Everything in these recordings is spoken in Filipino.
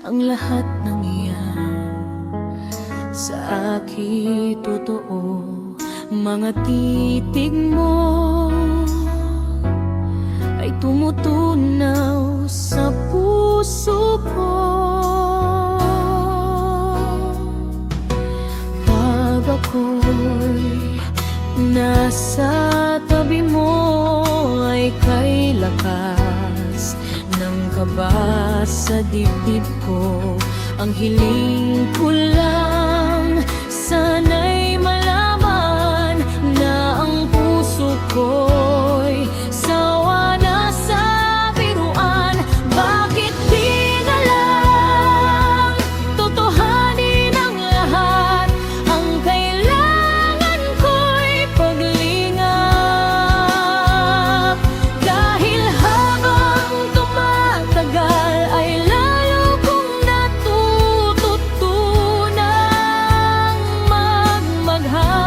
ang lahat ng iyan sa akin totoo. Mga titig mo ay tumutunaw sa puso ko. Pag ako'y nasa tabi mo ay kay lakas ng kaba sa dibdib ko. Ang hiling ko lang, sana'y malaman na ang puso ko'y sawa na sa biruan. Bakit di na lang totohanin ang lahat? Ang kailangan ko'y paglingap. Dahil habang tumatagal ay lalo kong natututunang magmahal.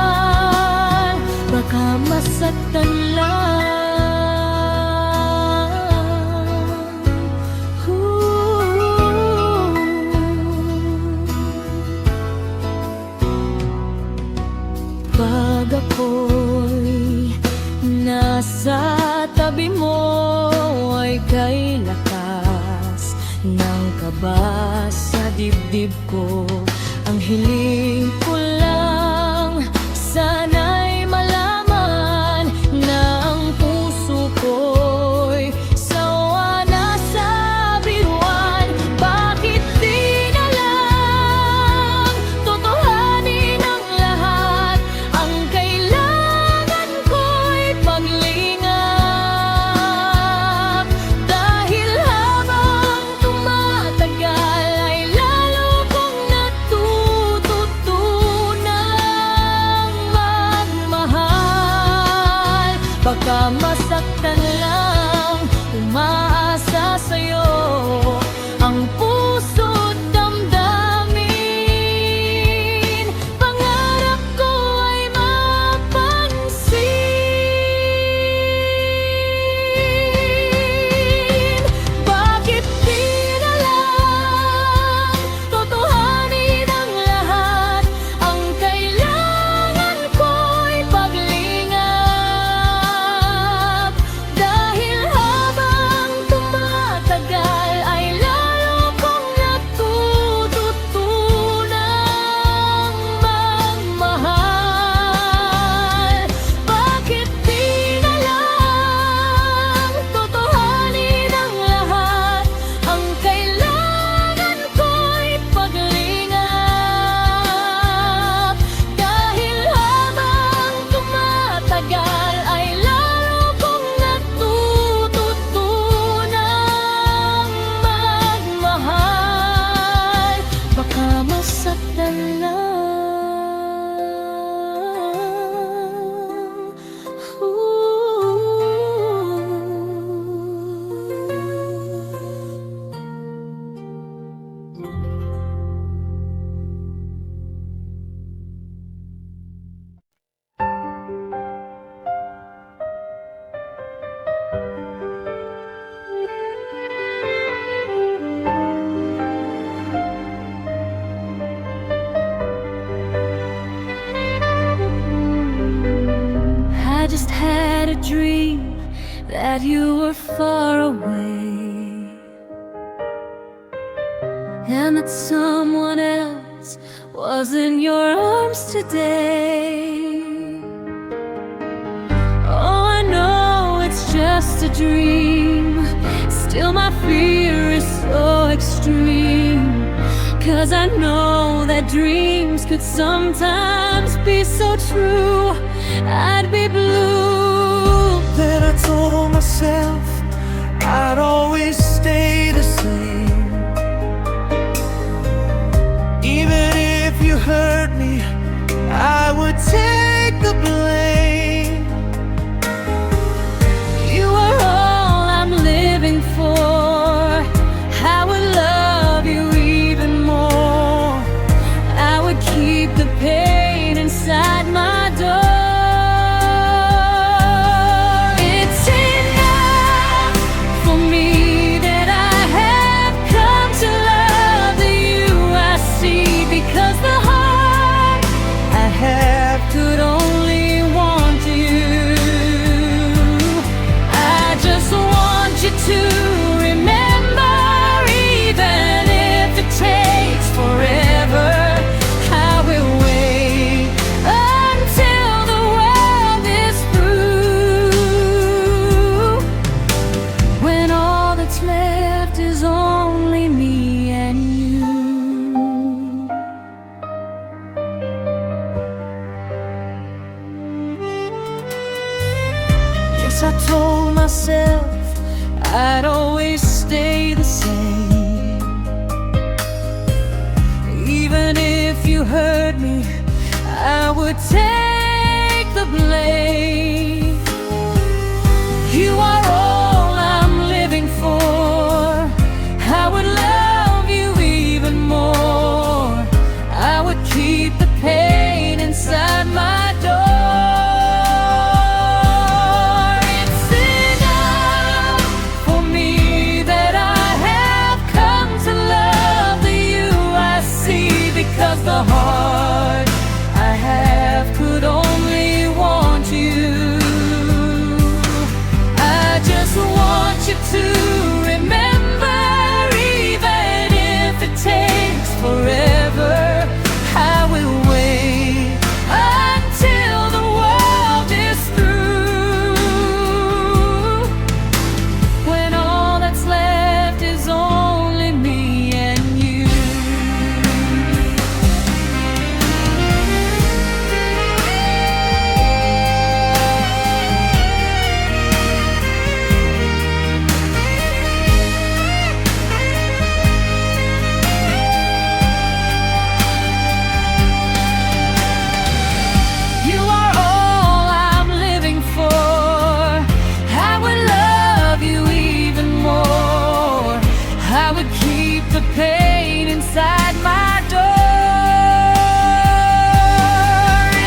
Baka masaktan lang. Pag ako'y nasa tabi mo ay kay lakas ng kaba sa dibdib ko. Ang hiling ko lang, sana'y malaman na ang puso ko'y sawa na sa biruan. Bakit di na lang totohanin ang lahat? Ang kailangan ko'y paglingap. Dahil habang tumatagal ay lalo kong natututunang magmahal. Baka masaktan lang, umaasa sa'yo ang puso't damdamin. Pangarap ko ay mapansin. Bakit di na lang totohanin ang lahat? Ang kailangan ko'y paglingap. Dahil habang tumatagal ay lalo kong natututunang magmahal. Bakit di na lang totohanin ang lahat? Ang kailangan ko'y paglingap. Dahil habang tumatagal ay lalo kong natututunang magmahal. Baka masaktan lang. I just had a dream that you were far away, and that someone else was in your arms today. Oh, I know it's just a dream, still my fear is so extreme. 'Cause I know that dreams could sometimes be so true. I'd be blue. Then I told myself I'd always stay the same. Even if you hurt me, I would take the blame. You are all I'm living for. I would love you even more. I would keep the pain inside my door. It's enough for me would take the blame. You are all I'm living for. I would love you even more. I would keep the pain inside my door. It's enough for me that I have come to love the you I see, because the heart I have could only want you. I just want you to remember, even if it takes forever, I will wait until the world is through, when all that's left is only me and you. You are all I'm living for. I would love you even more. I would keep the pain inside my door.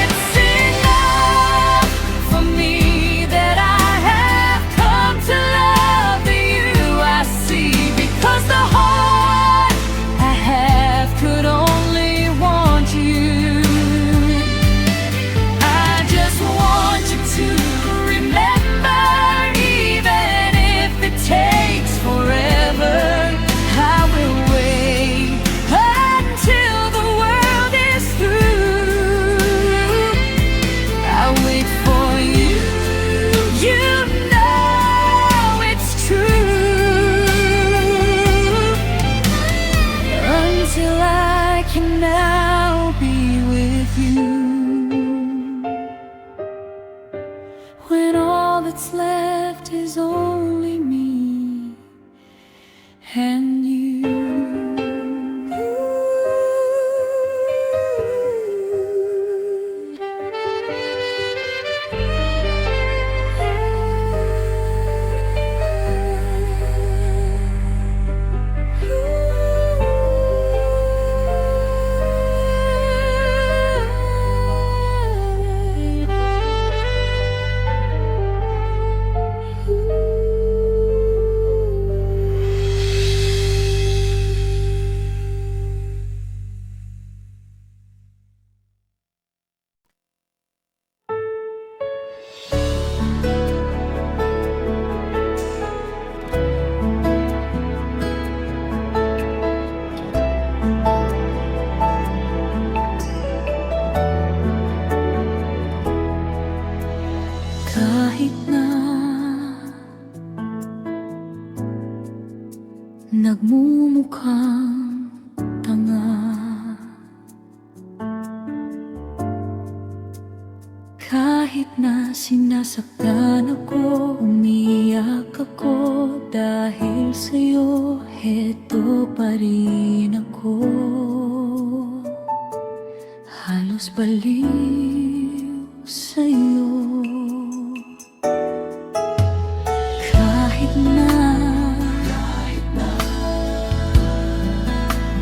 It's enough for me that I have come to love the you I see, because the heart I have could only want you. I just want you to remember, even if it takes forever, I will wait until the world is through. I'll wait for you. You know it's true, until I can now be with you, when all that's left is only me and you. Kahit na nagmumukhang tanga, kahit na sinasaktan ako, umiyak ako, dahil sa'yo, heto pa rin ako. Halos baliw sa'yo. Kahit na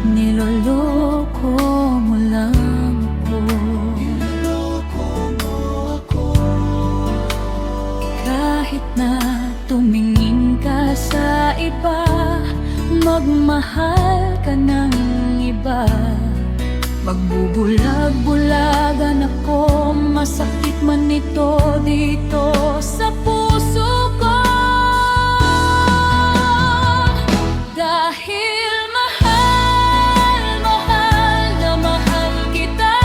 niloloko mo lang ako, kahit na tumingin ka sa iba, magmahal ka ng iba, magbubulag-bulagan ako, masakit man ito dito sa puso ko. Dahil mahal, mahal na mahal kita,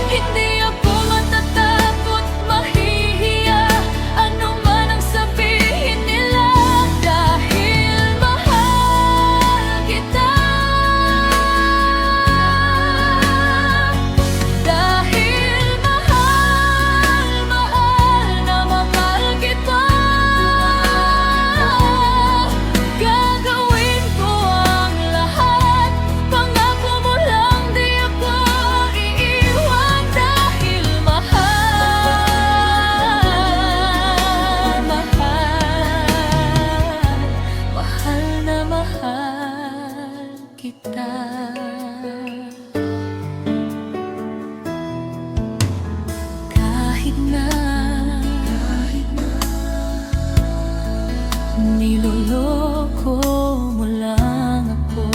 hindi ako matatakot, mahihiya, ano man ang sabihin nila. Dahil mahal kita, dahil mahal kita. Kahit na niloloko mo lang ako,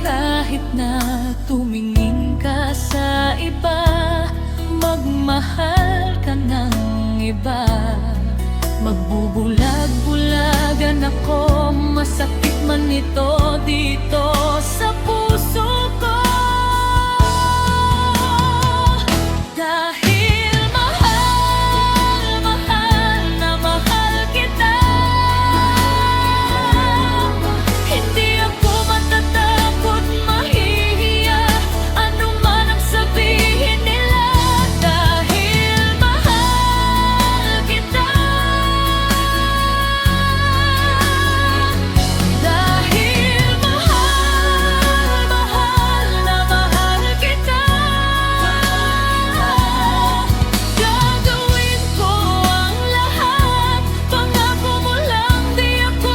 kahit na tumingin ka sa iba, magmahal ka ng iba, magbubulag-bulagan ako, masakit man ito dito sa puso ko. Dahil mahal, mahal na mahal kita, hindi ako matatakot, mahihiya, ano man ang sabihin nila. Dahil mahal kita, dahil mahal, mahal na mahal kita, gagawin ko ang lahat, pangako mo lang di ako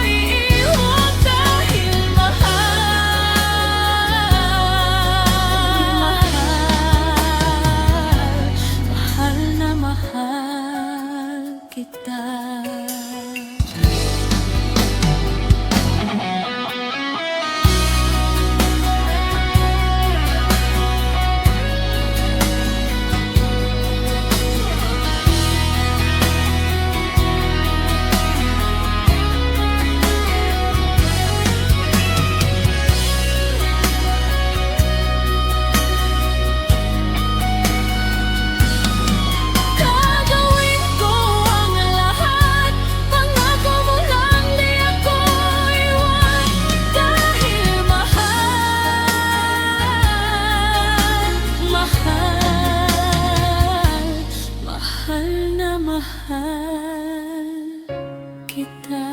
iiwan. Dahil mahal na mahal kita. Gagawin ko ang lahat, pangako mo lang di ako iwan. Dahil mahal, mahal, mahal na mahal kita.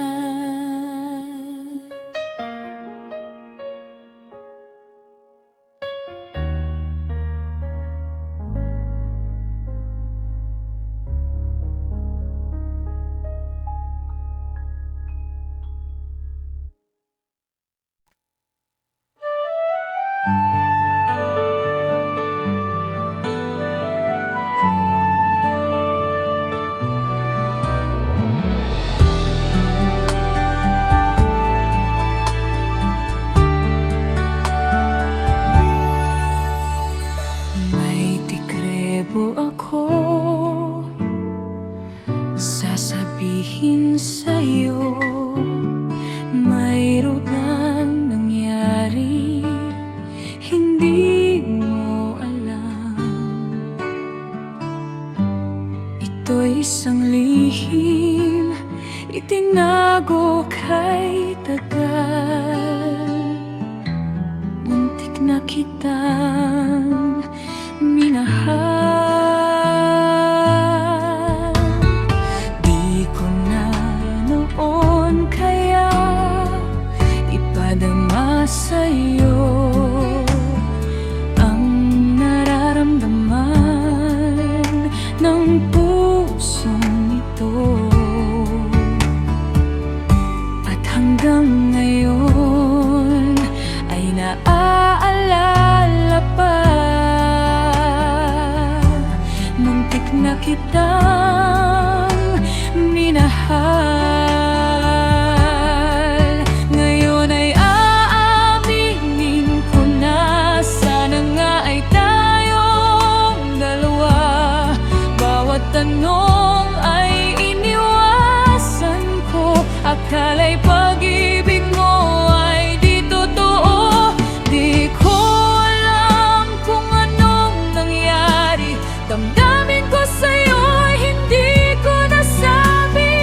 May tikrebo ako sasabihin sa'yo, mayroon nang nangyari, hindi mo alam. Ito'y isang lihim, itinago kay tagal, muntik na kitang minahal. Di ko na noon kaya ipadama sa'yo ang nararamdaman ng pusong ito. At hanggang ngayon ay naaalala pa, muntik na kitang minahal. Ngayon ay aaminin ko na, sana nga ay tayong dalawa. Bawat tanong ay iniwasan ko, akala'y pag-ibig mo ay di totoo. Di ko alam kung anong nangyari, damdamin ko sa'yo ay hindi ko nasabi.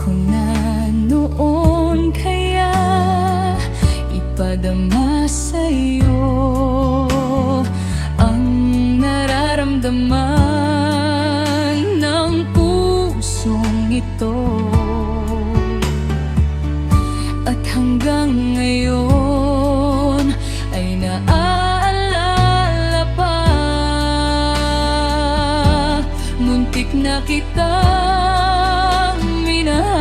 ko na noon, kaya ipadama sa'yo ang nararamdaman ng pusong ito. At hanggang ngayon ay naaalala pa, muntik na kitang minahal.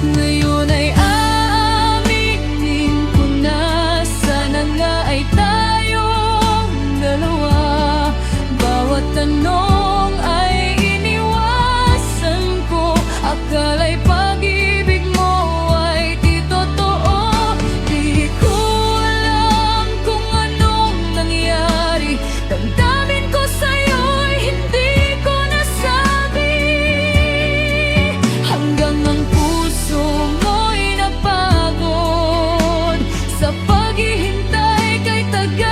Ngayon ay aaminin ko na, sana nga ay tayong dalawa. Bawat tanong ay iniwasan ko, akala'y pag-ibig mo ay di totoo. Di ko alam kung anong nangyari, damdamin ko sa'yo'y hindi ko nasabi. Hanggang ang puso mo'y napagod sa paghihintay kay tagal,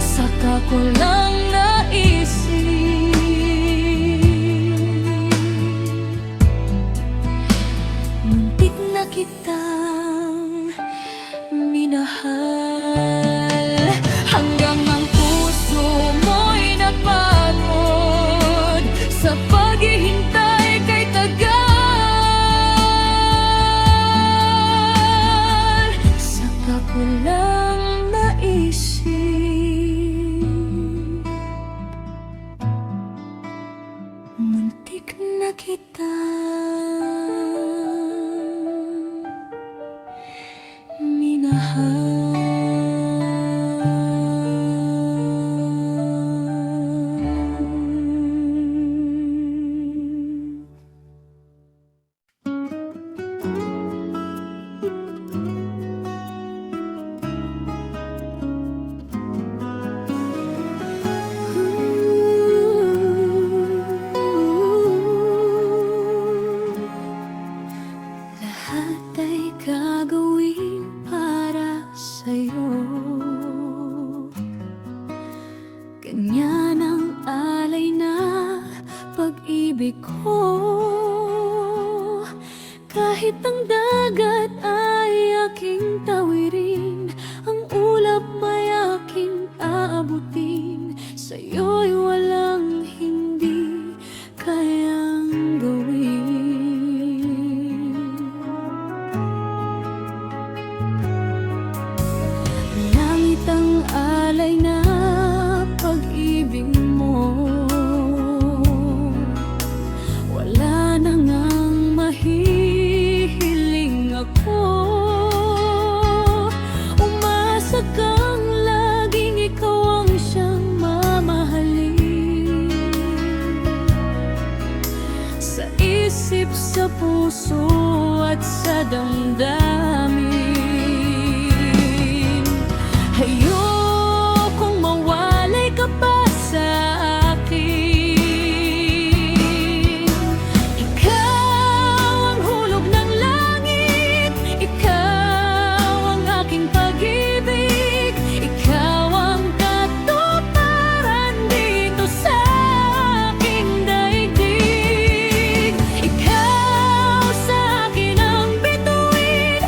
saka ko lang naisip, muntik na kitang minahal. Hanggang ang puso mo'y napagod sa paghihintay kay tagal, saka ko lang naisip, muntik na kitang minahal. Lahat ay gagawin para sa'yo, ganyan ang alay na pag-ibig ko. Kahit ang dagat ay aking tawirin, ang ulap may aking aabutin, sa'yo'y walang hindi kayang gawin. Langit ang alay na pag-ibig mo, wala na ngang mahihiling ako. Umasa kang laging ikaw ang siyang mamahalin, sa isip, sa puso at sa damdamin. Ayokong mawalay ka pa sa akin. Ikaw ang hulog ng langit, ikaw ang aking pag-ibig, ikaw ang katuparan dito sa aking daigdig. Ikaw sa akin ang bituin,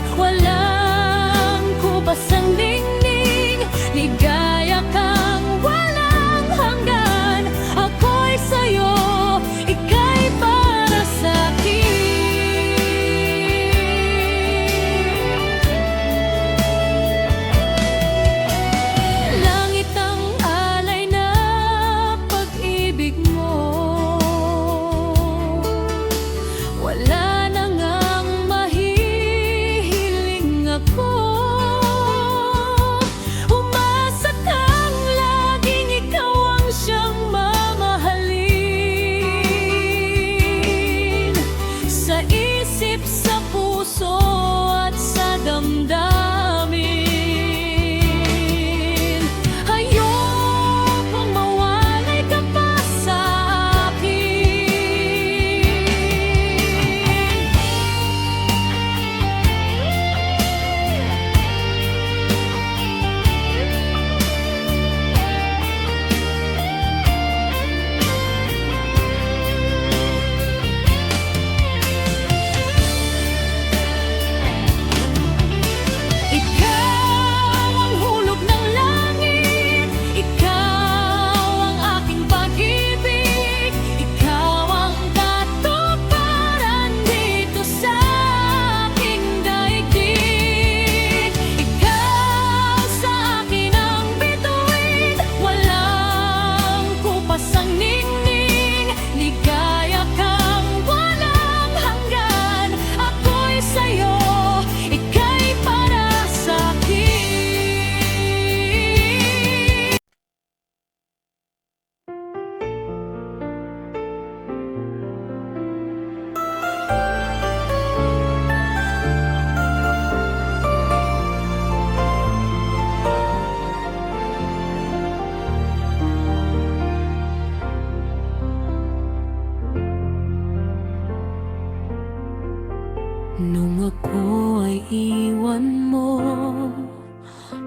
Nung ako ay iwan mo,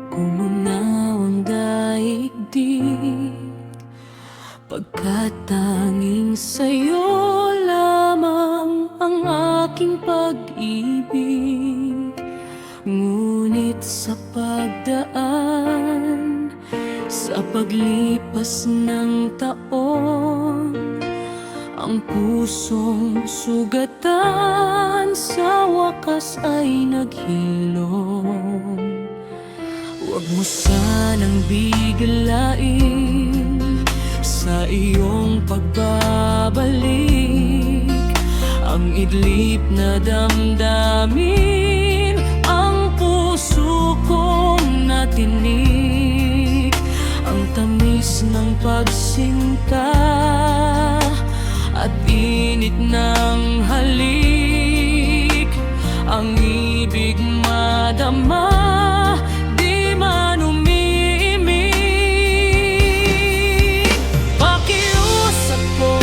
gumunaw ang daigdig, pagkat tanging sa'yo lamang ang aking pag-ibig. Ngunit sa pagdaan, sa paglipas ng taon, ang pusong sugatan sa wakas ay naghilom. Huwag mo sanang biglain sa iyong pagbabalik ang idlip na damdamin, ang puso kong natinig, ang tamis ng pagsinta at init ng halik, ang ibig madama, di man umiimik. Pakiusap ko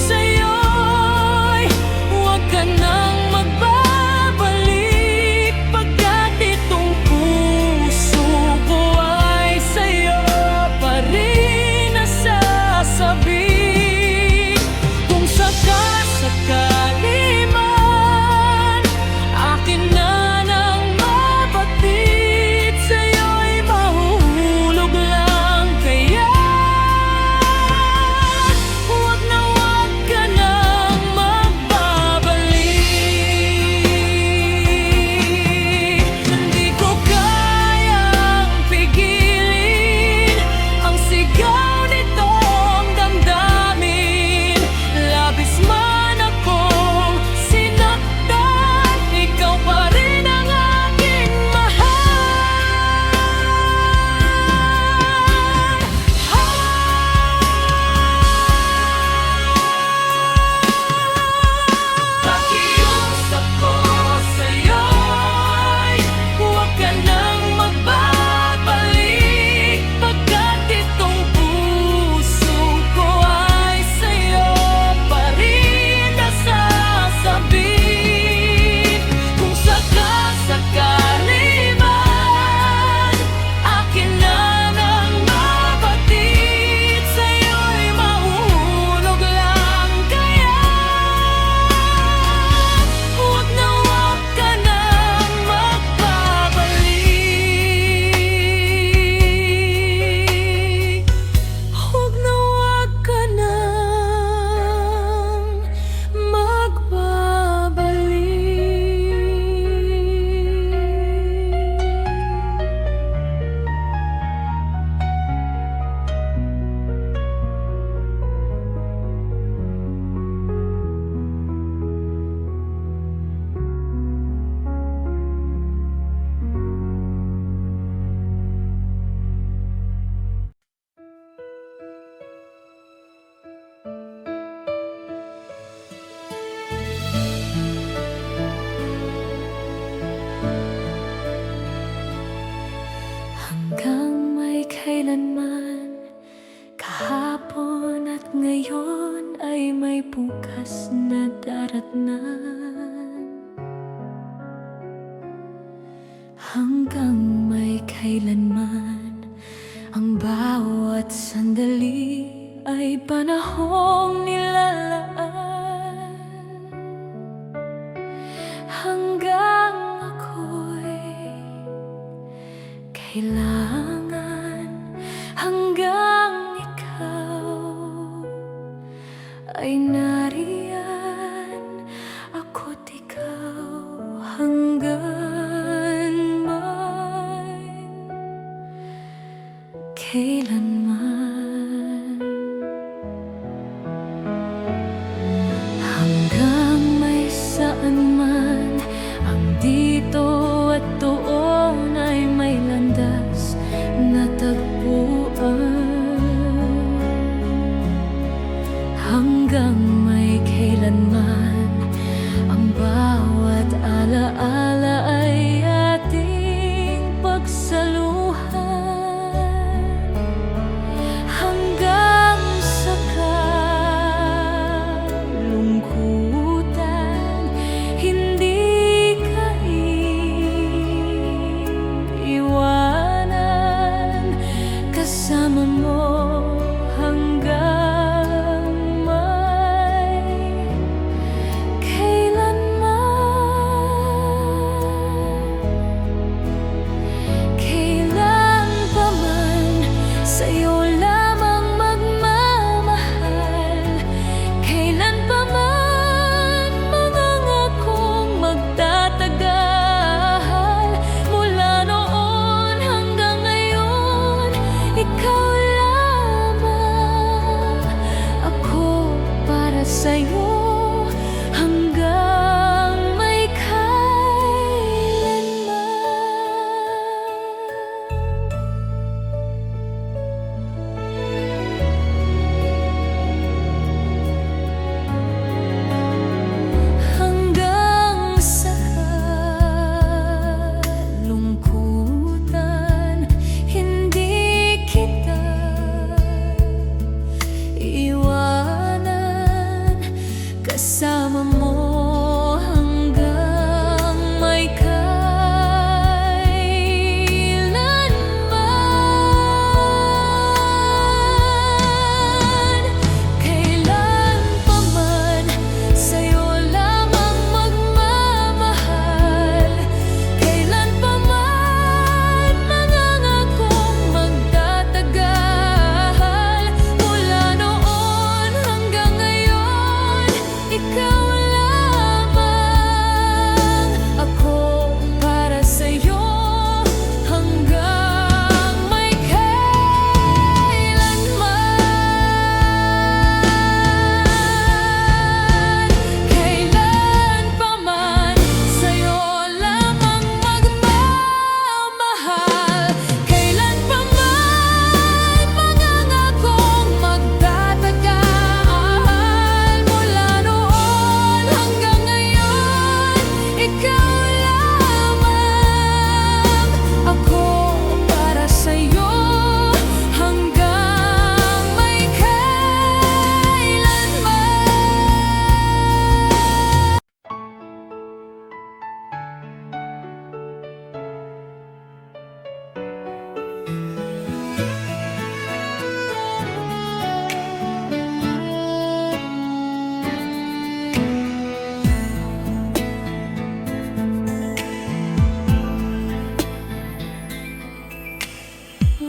sa'yo'y huwag ka nang magbabalik, pagkat itong puso ko ay sa'yo pa rin nasasabi. Sakali man akin na nang mabatid, sa'yo'y mahuhulog lang. Kaya huwag na huwag ka nang magbabalik. Hindi ko kayang pigilin ang sigaw nitong damdamin. Labis man akong sinaktan, ikaw pa rin ang aking mahal. Pakiusap ko sa'yo'y huwag ka nang magbabalik, pagkat itong puso ko ay sa'yo pa rin nasasabi. Kung sakasakali man akin na nang mabatid, sa'yo'y mahuhulog lang. Kaya huwag na huwag ka nang magbabalik. Huwag na huwag ka nang hanggang may kailanman, kahapon at ngayon ay may bukas na daratnan. Hanggang may kailanman, ang bawat sandali ay panahong nilalaan. Hanggang ako'y kailangan, hanggang ikaw ay nariyan, ako't ikaw hanggan man, kailanman. Hanggang may saan man, ang dito at doon ay may landas na tagpuan. Hanggang may kailanman, ang bawat alaala ay ating pagsaluhan. Hanggang sa kalungkutan, hindi sa'yo hanggang may kailanman. Hanggang sa kalungkutan, hindi kita iwanan. Kasama mo hanggang may kailanman. Kailan pa man sa'yo lamang magmamahal. Kailan pa man mangangakong magtatagal. Mula noon hanggang ngayon, ikaw lamang. Ako para sa'yo hanggang may kailanman. Kailan pa man sa'yo lamang magmamahal. Kailan pa man mangangakong magtatagal. Mula noon hanggang ngayon, ikaw lamang. Ako para sa'yo hanggang may kailanman.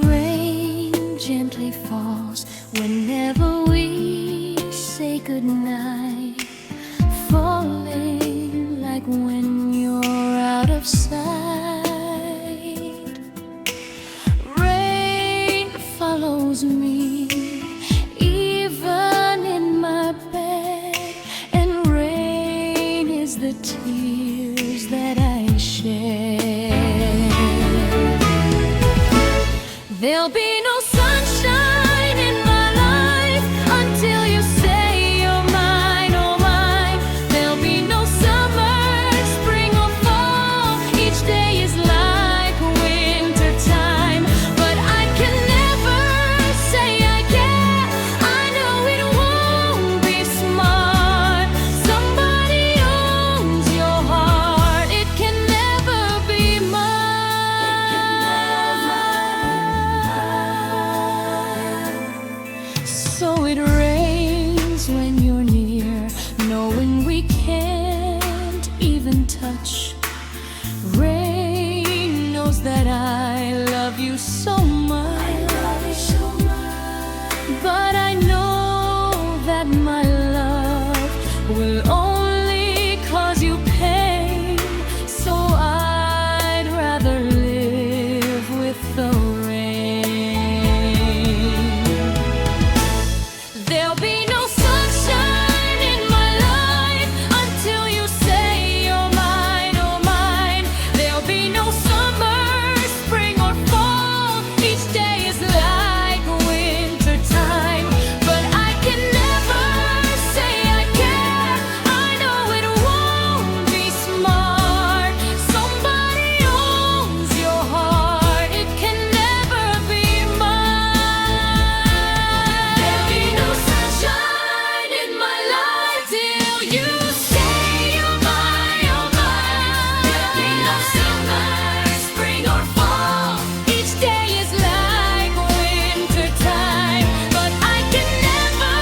Rain gently falls whenever we say goodnight, falling like when you're out of sight. Rain follows me even in my bed, and rain is the tears that I shed. There'll be no sunshine in my life until you say you're mine, oh mine. There'll be no summer, spring or fall. Each day is like winter time, but I can never say I care. I know it won't be smart. Somebody owns your heart. It can never be mine. So it rains when you're near, knowing we can't even touch. Rain knows that I love you so much, but I know that my love will only cause you pain. So I'd rather live with the rain. There'll be no sunshine in my life until you say you're mine, oh mine. There'll be no summer, spring or fall. Each day is like winter time, but I can never say I care. I know it won't be smart. Somebody owns your heart. It can never be mine. There'll be no sunshine in my life till you say you're mine, oh mine. There'll be no summer, spring or fall. Each day is like winter time, but I can never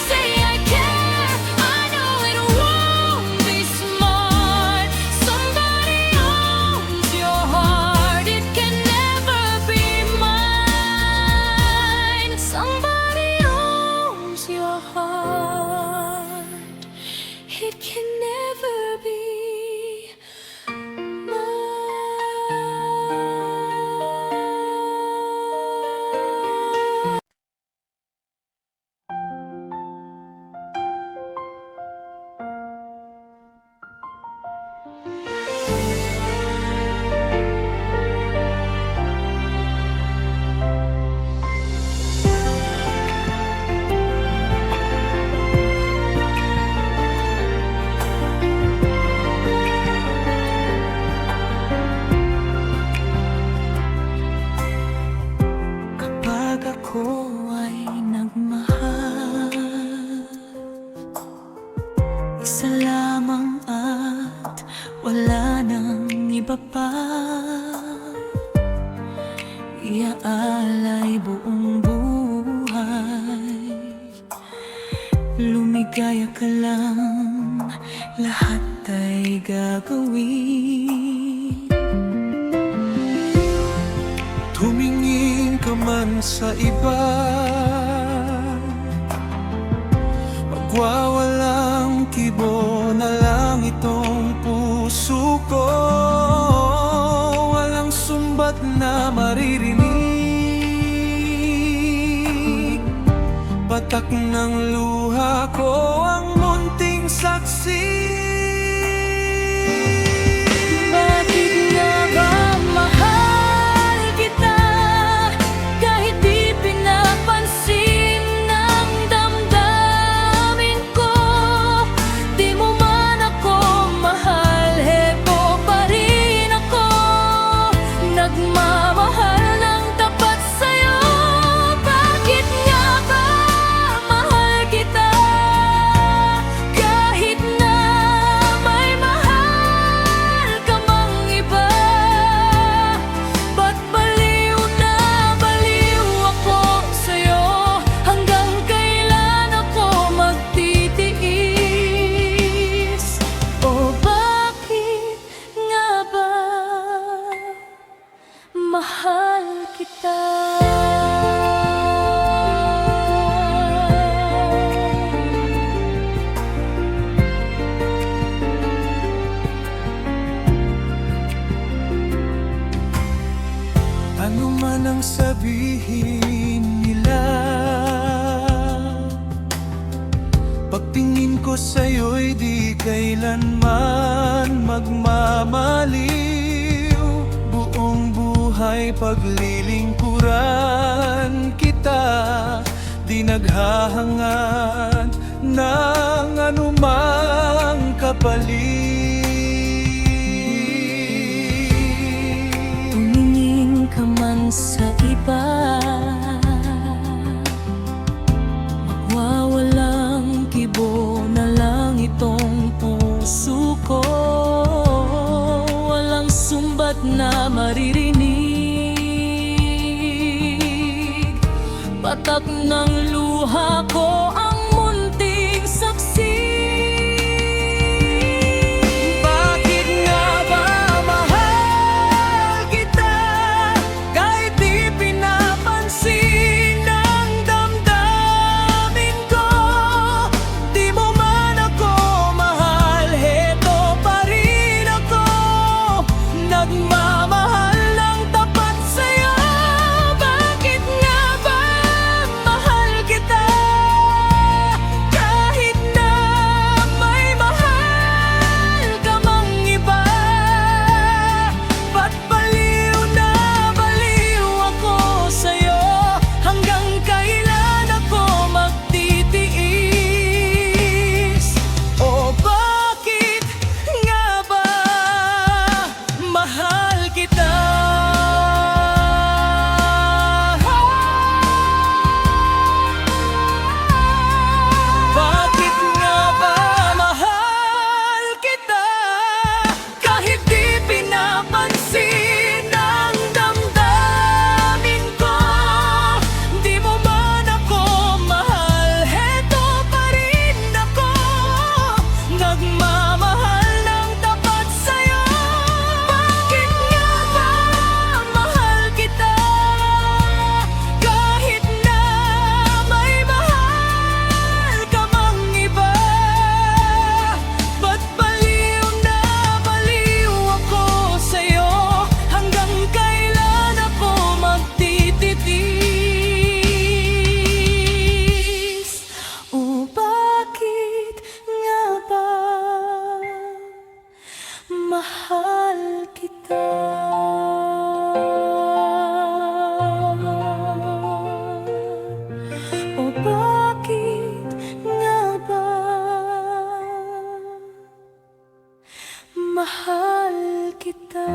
say I care. I know it won't be smart. Somebody owns your heart. It can never be mine. Somebody owns your heart. It can never be mine. Isa lamang at wala nang iba pa. Iaalay buong buhay. Lumigaya ka lang, lahat ay gagawin. Tumingin ka man sa iba, magwawalang kibo na lang itong puso ko. Walang sumbat na maririnig, patak ng luha ko ang munting saksi. Bakit nga ba mahal kita kahit di pinapansin ng damdamin ko? Di mo man ako mahal, heto pa rin ako, nagmamahal ng tapat sa'yo. Bakit nga ba mahal kita kahit na may mahal ka mang iba? Ba't baliw na baliw ako sa'yo? Hanggang kailan ako magtitiis? O bakit nga ba mahal kita? Ano man ang sabihin nila, pagtingin ko sa'yo'y di kailanman magmamaliw. Buong buhay paglilingkuran kita, di naghahangad ng anumang kapalit. Tumingin ka man sa iba, magwawalang kibo na lang itong puso ko. Walang sumbat na maririnig, patak ng luha ko ang munting saksi. Bakit nga ba mahal kita kahit di pinapansin ng damdamin ko? Di mo man ako mahal, heto pa rin ako, nagmamahal ng tapat sa'yo. Bakit nga ba mahal kita kahit na may mahal ka mang iba? Ba't baliw na baliw ako sa'yo? Hanggang kailan ako magtitiis? O bakit nga ba mahal kita? Bakit nga ba mahal kita kahit di pinapansin ng damdamin ko? Di mo man ako mahal, heto pa rin ako, nagmamahal ng tapat sa'yo. Bakit nga ba mahal kita kahit na may mahal ka mang iba? Ba't baliw na baliw ako sa'yo? Hanggang kailan ako magtitiis? O bakit nga ba mahal kita? O bakit nga ba mahal kita?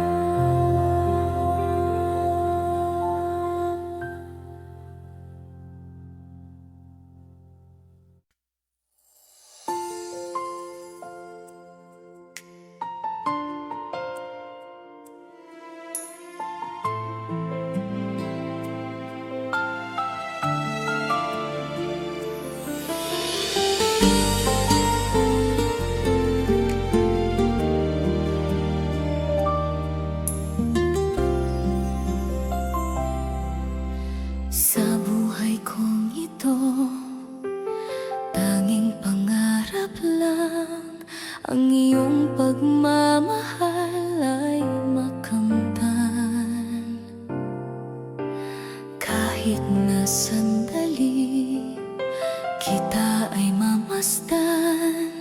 Sa buhay kong ito, tanging pangarap lang ang iyong pagmamahal ay makamtan. Kahit na sandali kita ay mamasdan,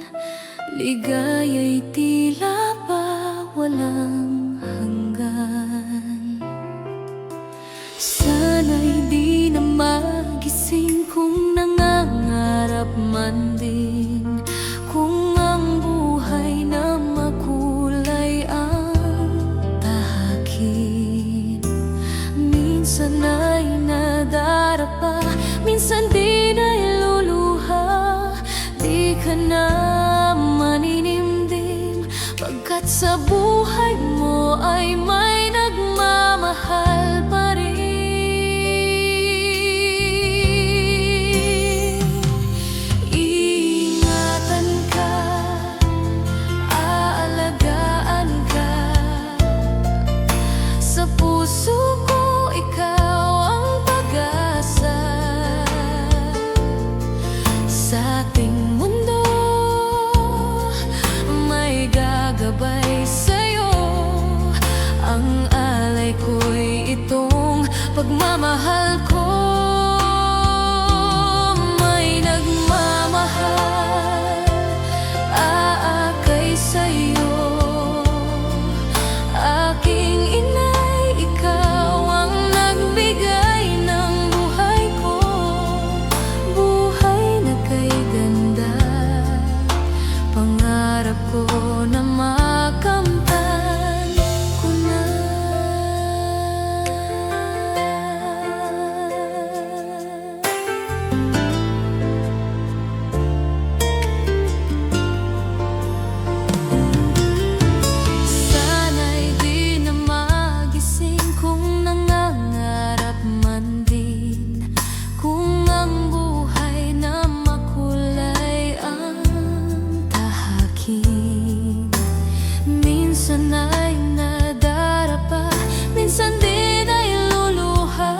ligaya'y tila ba walang hanggan. Sana'y di na magising kung nangangarap man din, kung ang buhay na makulay ang tahakin. Minsan ay nadarapa, minsan di na iluluha, di ka na maninimdim, pagkat sa buhay mo ay may nagmamahal pa rin. Iingatan ka, aalagaan ka, sa puso ko ikaw ang pag-asa. Sa ating mundo may gagabay sa'yo, ang alay ko'y itong pagmamahal ko. May nagmamahal, aakay sa'yo, aking inay, ikaw ang nagbigay ng buhay ko, buhay na kay ganda, pangarap ko na makamtan ko na. Sana'y di na magising kung nangangarap man din, kung ang buhay na makulay ang tahakin. Minsan ay nadarapa, minsan di na iluluha,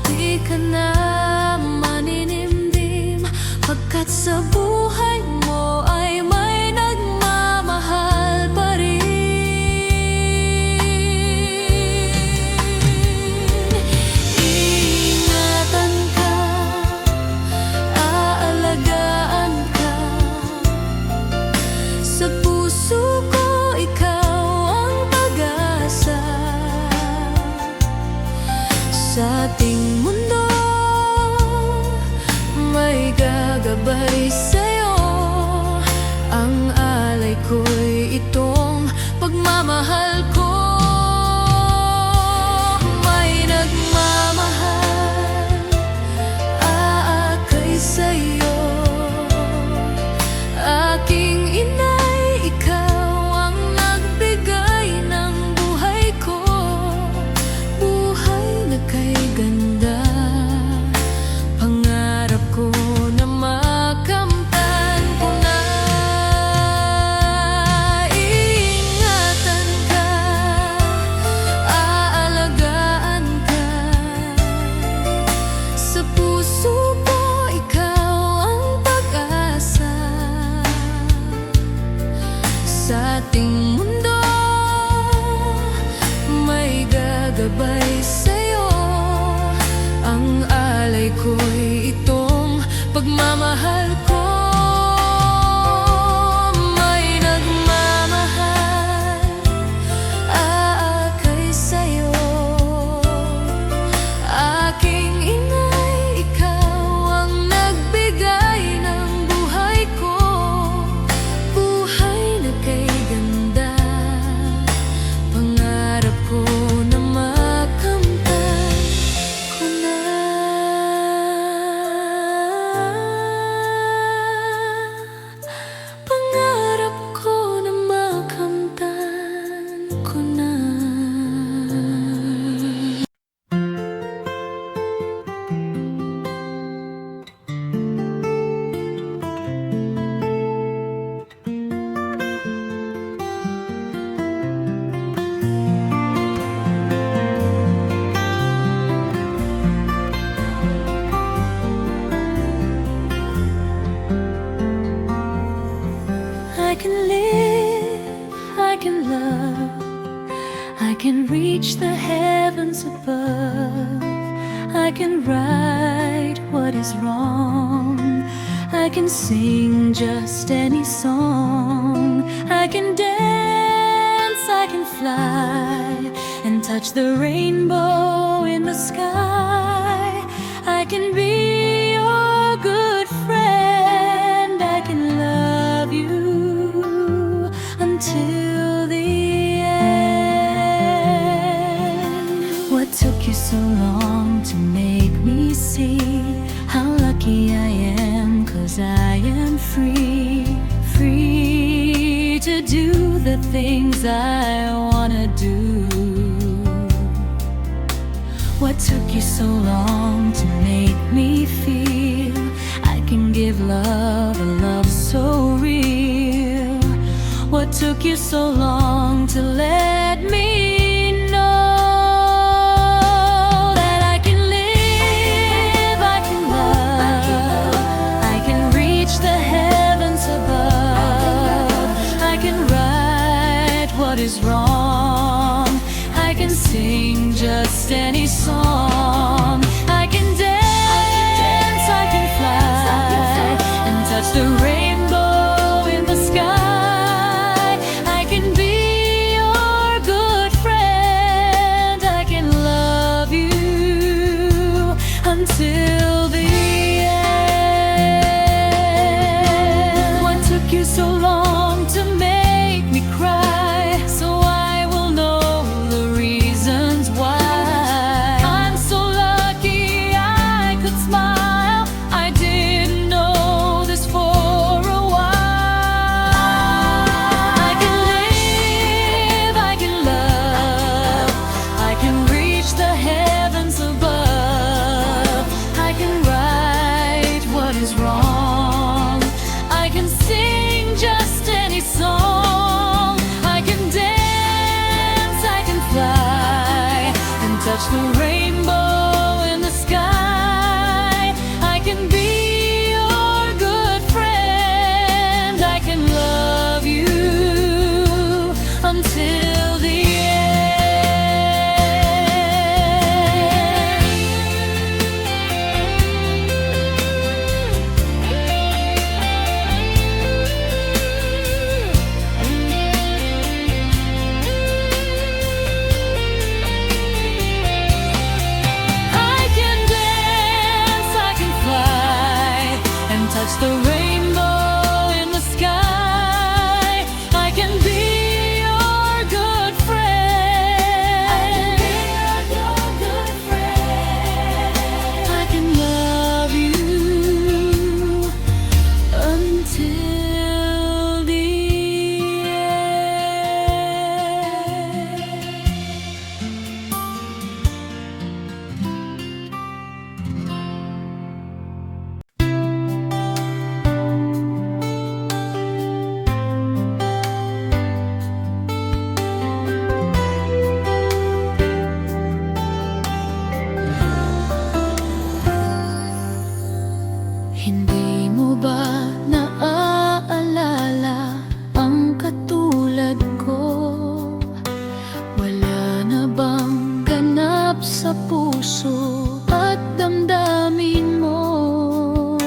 di ka na maninimdim, pagkat sa buhay mo ay may nagmamahal pa rin. Iingatan ka, aalagaan ka, sa puso ko ikaw ang pag-asa. Sa ating mundo may gagabay sa'yo, ang alay ko'y itong pagmamahal ko. May nagmamahal, aakay sa'yo, aking inay, ikaw ang nagbigay ng buhay ko, buhay na kay ganda, pangarap ko na makamtan ko na. Iingatan ka, aalagaan ka, sa puso ko ikaw ang pag-asa. Sa ating mundo may gagabay sa'yo, ang alay ko'y itong pagmamahal ko. May nagmamahal, aakay sa'yo, aking inay, ikaw ang nagbigay ng buhay ko, buhay na kay ganda, can live, I can love, I can reach the heavens above. I can right what is wrong, I can sing just any song. I can dance, I can fly, and touch the rainbow in the sky. I can be your good friend, I can love you until the end. What took you so long to make me see how lucky I am? 'Cause I am free, free to do the things I wanna do. What took you so long to make me feel I can give love, a love so real? What took you so long to let me know that I can live, I can love, I can reach the heavens above. I can right what is wrong, I can sing just any song. I can dance, I can fly, and touch the rainbow in the sky. I can be your good friend, I can love you until the end. What took you so long to make me cry? So I will know the reasons why. I'm so lucky I could smile, I didn't know this for a while. I can live, I can love, I can reach the heavens above. I can right what is wrong, I can sing just any song. I can dance, I can fly, and touch the rainbow in the sky. I can be your good friend, I can love you until the I can dance, I can fly, and touch the rainbow in the sky. I can be your good friend, I can love you until the end. Hindi mo ba naaalala ang katulad ko? Wala na bang ganap sa puso at damdamin mo?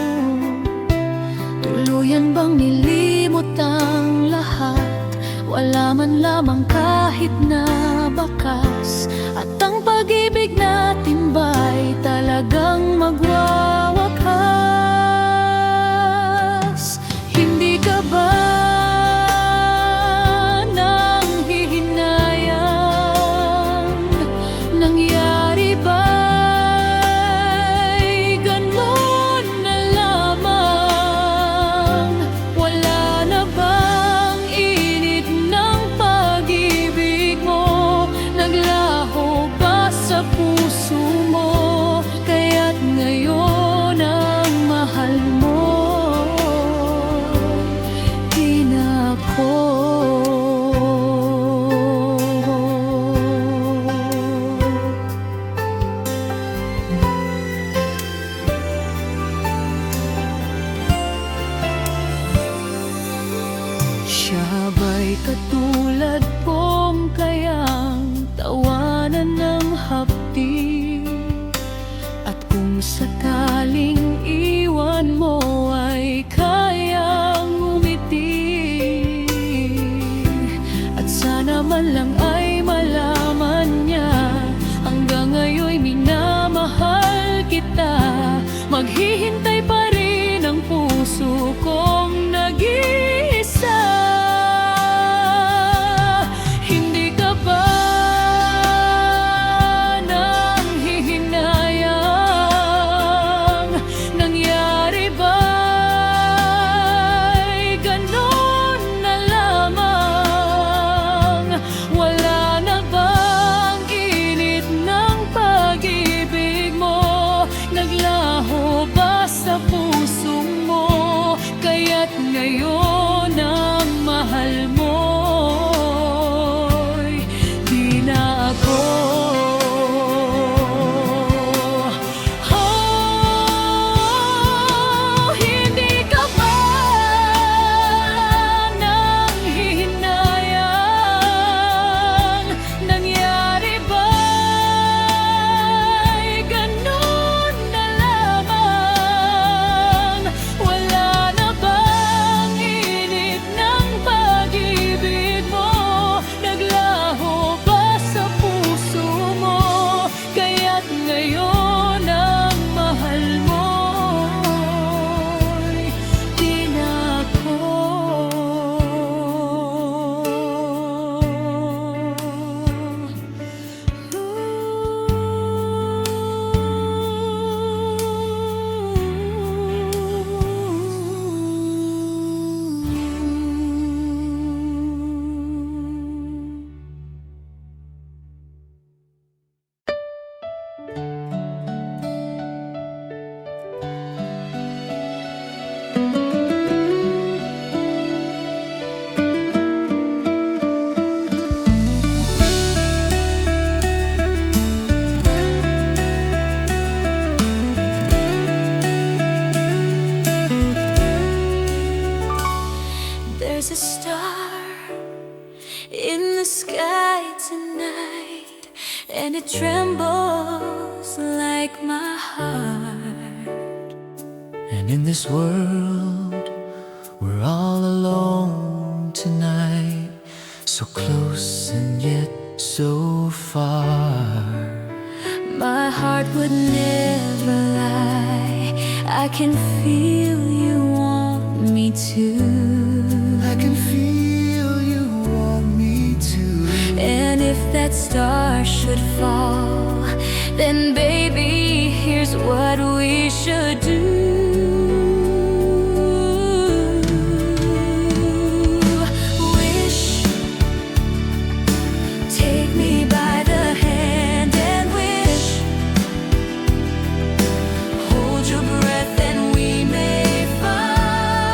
Tuluyan bang nilimot ang lahat? Wala man lamang kahit na bakas. At ang pag-ibig natin ba'y talagang magwawakas? Hindi ka ba nanghihinayang? Nangyari ba'y ganon na lamang? Wala na bang init ng pag-ibig mo? Naglaho ba sa puso May katulad kong kayang tawanan ng hapdi. At kung sakaling iwan mo ay kayang umiti. At sana man lang ay malaman niya hanggang ngayon'y minamahal kita. Maghihintay pa rin ang puso kong nag-iisa. Hindi ka ba nanghihinayang? Nangyari ba'y ganon na lamang? Wala na bang init ng pag-ibig mo? Naglaho ba sa puso mo? Kaya't ngayon ang mahal mo'y di na ako. Oh, hindi ka ba nanghihinayang? Nangyari ba'y ganon na lamang? Wala na bang init ng pag-ibig mo? Naglaho ba sa puso mo? Kaya't ngayon ang mahal mo'y di na ako. There's a star in the sky tonight, and it trembles like my heart. And in this world, we're all alone tonight, so close and yet so far. My heart would never lie. I can feel you want me to. I can feel you want me to. And if that star should fall, then baby, here's what we should do. Wish, take me by the hand and wish. Hold your breath and we may find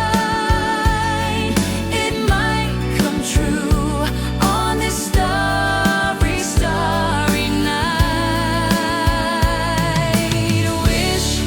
it might come true on this starry, starry night. Wish,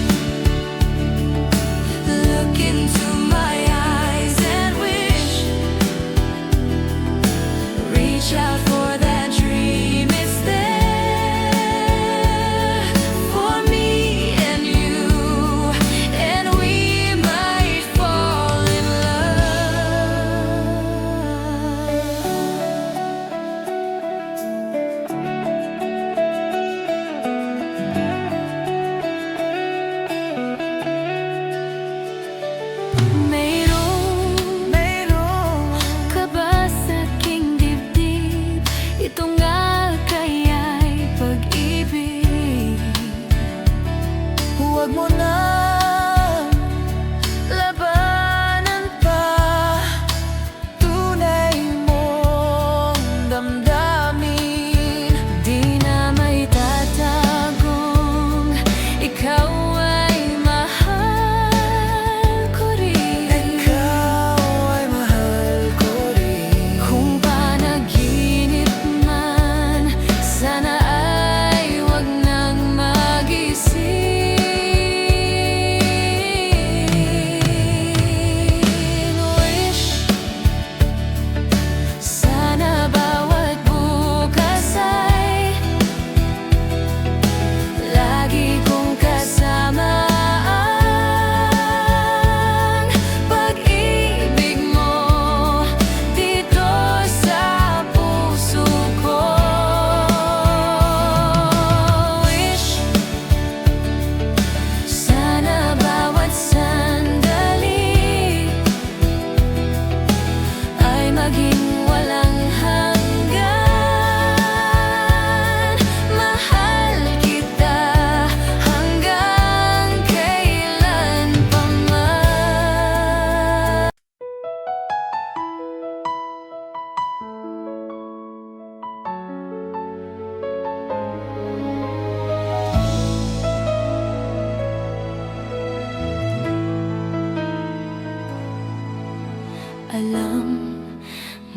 Alam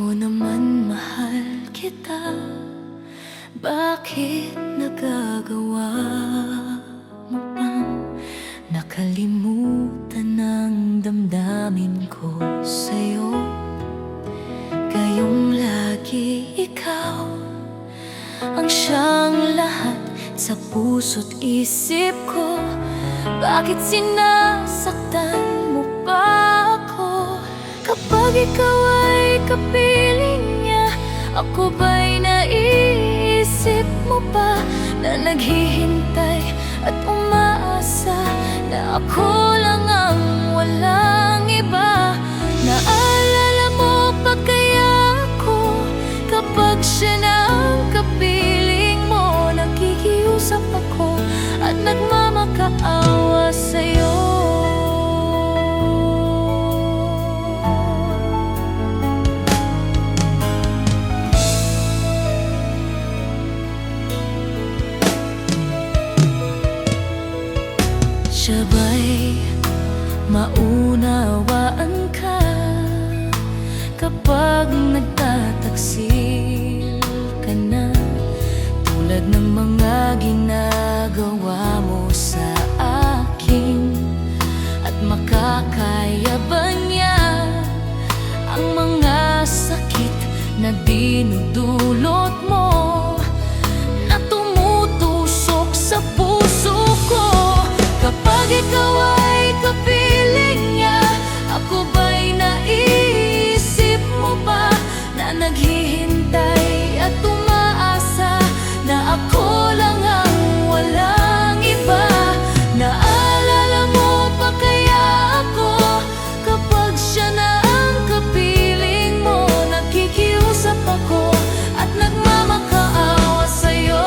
mo naman mahal kita. Bakit nagagawa mo pang nakalimutan ang damdamin ko sa'yo? Gayong lagi ikaw ang siyang lahat sa puso't isip ko. Bakit sinasaktan mo pa ako? Kapag ikaw ay kapiling niya, ako ba'y naiisip mo pa na naghihintay at umaasa na ako lang ang walang iba? Naalala mo pa kaya ako kapag siya na ang kapiling mo? Nakikiusap ako at nagmamakaawa sa'yo. Siya ba'y maunawaan ka kapag nagtataksil ka na, tulad ng mga ginagawa mo sa akin? At makakaya ba niya ang mga sakit na dinudulot mo, na tumutusok sa puso ko? Kapag ikaw ay kapiling niya, ako ba'y naiisip mo pa na naghihintay at umaasa na ako lang ang walang iba? Naalala mo pa kaya ako kapag siya na ang kapiling mo? Nakikiusap ako at nagmamakaawa sa'yo.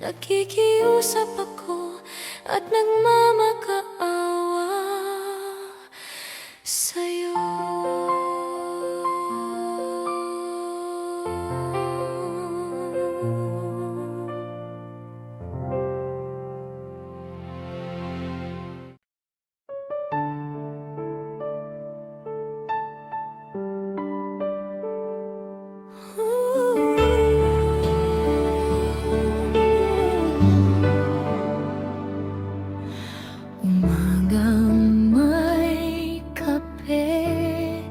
Nakikiusap ako at nagmamakaawa sa'yo. Umagang may kape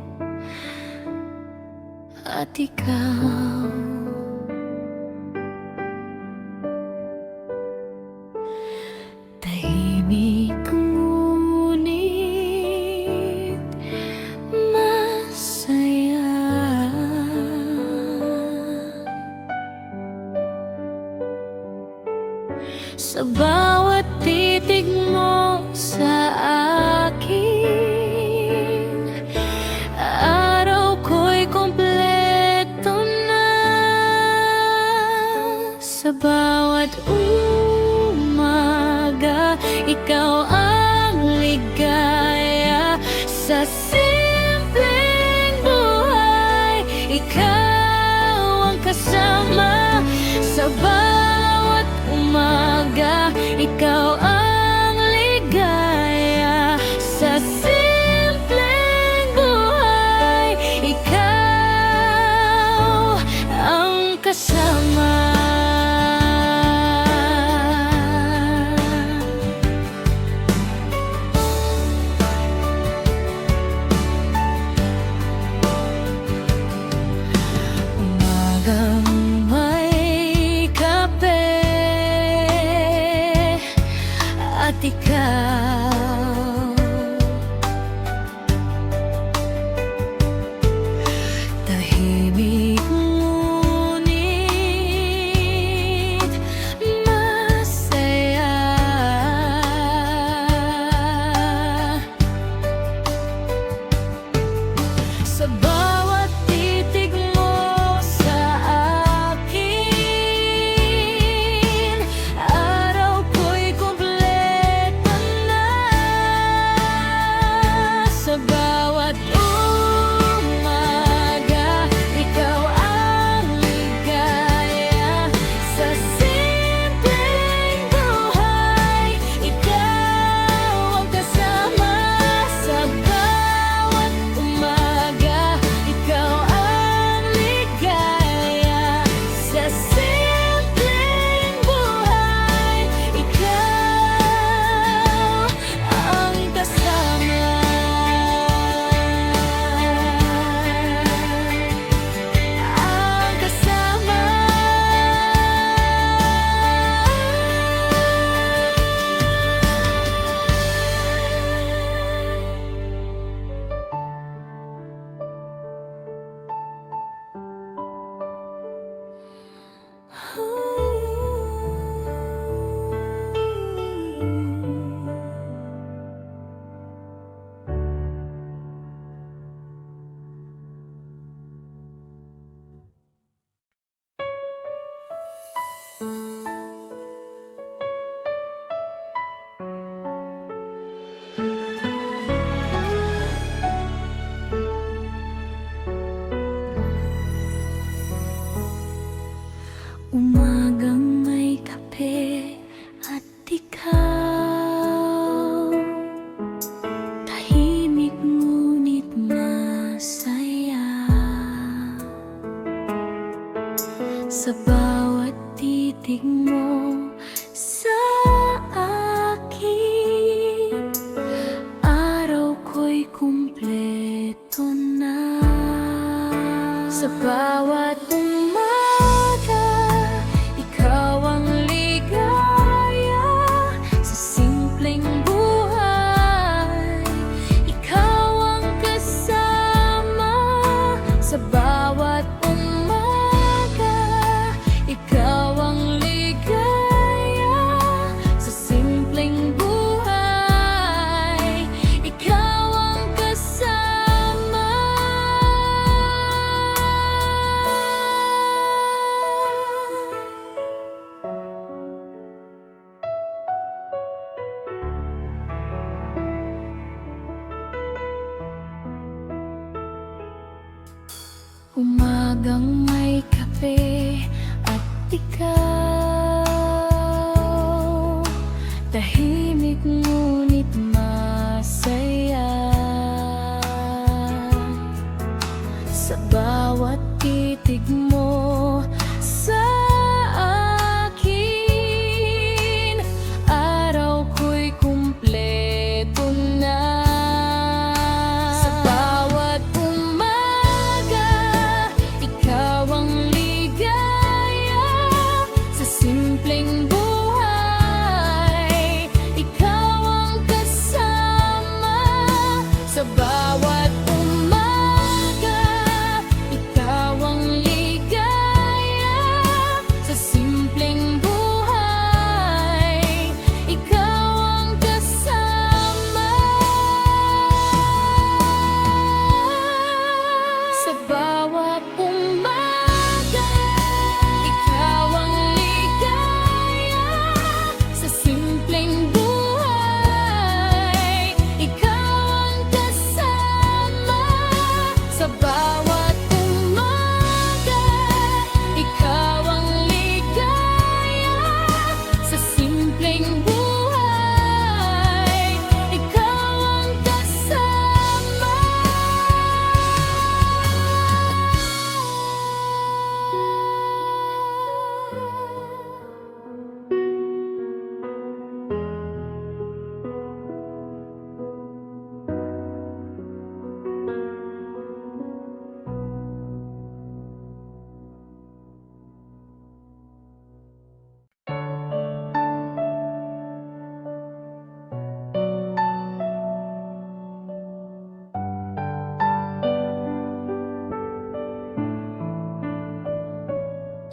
at ikaw, tahimik ngunit masaya. Sa bawat titig mo sa akin, araw ko'y kompleto na. Sa bawat umaga, ikaw ang ligaya. Sa simpleng buhay, ikaw ang kasama. Sa bawat umaga, ikaw ang ligaya. Sa simpleng buhay, ikaw ang kasama. ikaw. Tahimik ngunit masaya, sa bawat titig mo sa akin, araw ko'y kumpleto na. Sa bawat umaga, ikaw ang ligaya. Sa simpleng buhay, ikaw ang kasama. Sa bawat umaga, ikaw ang ligaya. Sa simpleng buhay, ikaw ang kasama. Ang kasama. Umagang may kape at ikaw, tahimik ngunit masaya. Sa bawat titig mo sa akin, araw ko'y kumpleto na. Sa bawat umaga, ikaw ang ligaya. Sa simpleng buhay, ikaw ang kasama. Sa bawat umaga, ikaw ang ligaya.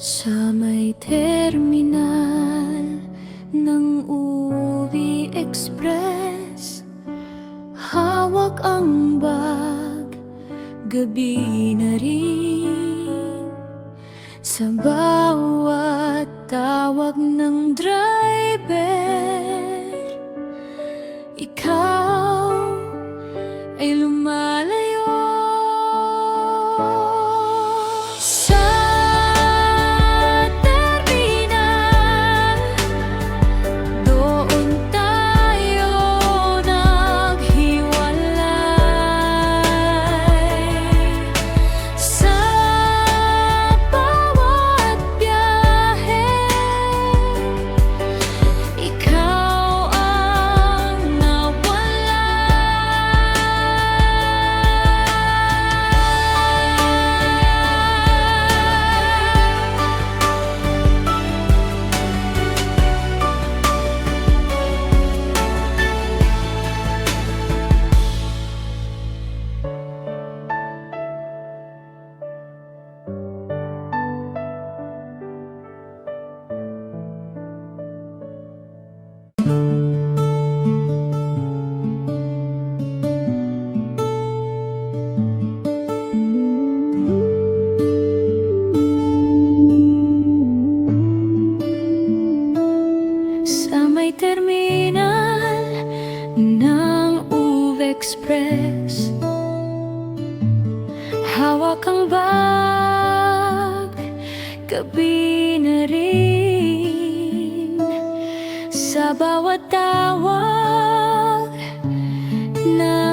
Sa may terminal ng UV Express, hawak ang bag, gabi na rin. Sa bawat tawag ng driver, ikaw ay lumalayo. Sa terminal, doon tayo naghiwalay. Sa bawat biyahe, ikaw ang nawala. Sa may terminal ng UV Express, hawak ang bag, gabi na rin. Sa bawat tawag na